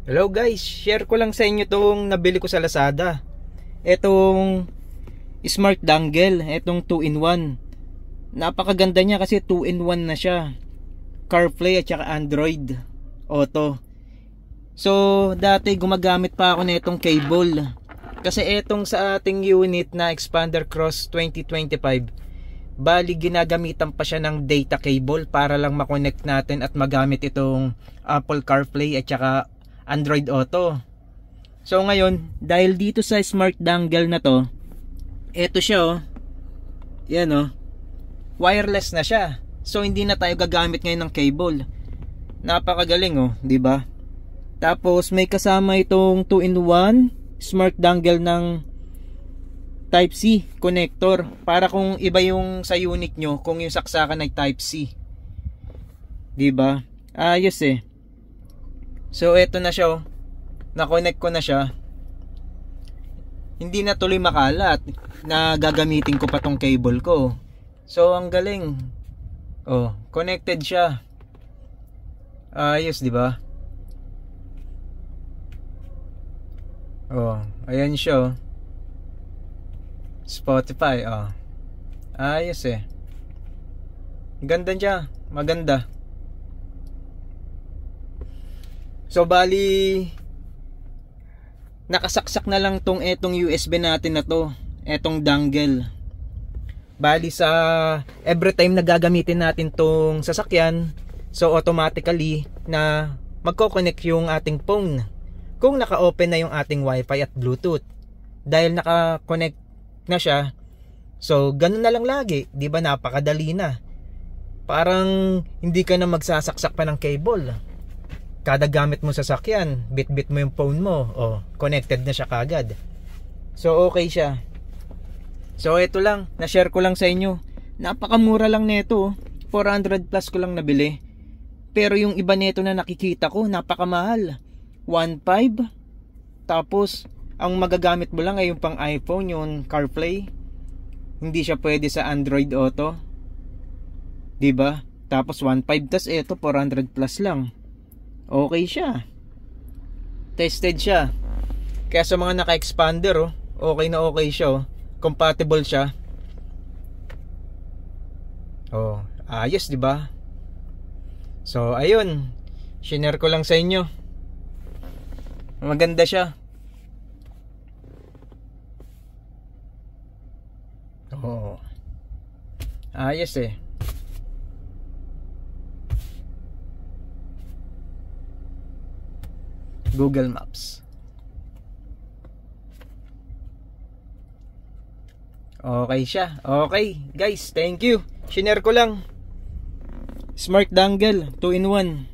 Hello guys, share ko lang sa inyo itong nabili ko sa Lazada. Itong smart dongle, itong 2-in-1. Napakaganda niya kasi 2-in-1 na siya. CarPlay at saka Android Auto. So dati gumagamit pa ako na itong cable. Kasi itong sa ating unit na Expander Cross 2025, bali ginagamitan pa siya ng data cable para lang makonect natin at magamit itong Apple CarPlay at saka Android Auto. So ngayon, dahil dito sa smart dongle na to, eto siya oh. Yan oh. Wireless na siya. So hindi na tayo gagamit ngayon ng cable. Napakagaling oh, 'di ba? Tapos may kasama itong 2-in-1 smart dongle ng Type-C connector para kung iba yung sa unit nyo, kung yung saksakan ay Type-C. 'Di ba? Ayos eh. So eto na siya oh. Na-connect ko na siya. Hindi na tuloy makalat na gagamitin ko pa tong cable ko. So ang galing. Oh, connected siya. Ayos, 'di ba? Oh, ayan siya oh. Spotify oh. Ayos eh. Ganda niya, maganda. So bali nakasaksak na lang tong etong USB natin na to, etong dongle. Bali sa every time na gagamitin natin tong sasakyan, so automatically na magko-connect yung ating phone kung naka-open na yung ating Wi-Fi at Bluetooth. Dahil naka-connect na siya, so ganun na lang lagi, 'di ba? Napakadali na. Parang hindi ka na magsasaksak pa ng cable. Kada gamit mo sa sasakyan, bit-bit mo yung phone mo, oh, connected na siya kagad. So okay siya. So ito lang, na-share ko lang sa inyo. Napakamura lang nito, 400 plus ko lang nabili. Pero yung iba nito na nakikita ko, napakamahal. 1.5. Tapos ang magagamit mo lang ay yung pang iPhone, yung CarPlay. Hindi siya pwede sa Android Auto. 'Di ba? Tapos 1.5, tas ito 400 plus lang. Okay siya. Tested siya. Kaya sa mga naka-expander oh, okay na okay siya oh. Compatible siya. Oh, ayos 'di ba? So ayun, share ko lang sa inyo. Maganda siya. Oh. Ayos eh. Google Maps. Okay siya. Okay, guys, thank you. Share ko lang. Smart dongle 2-in-1.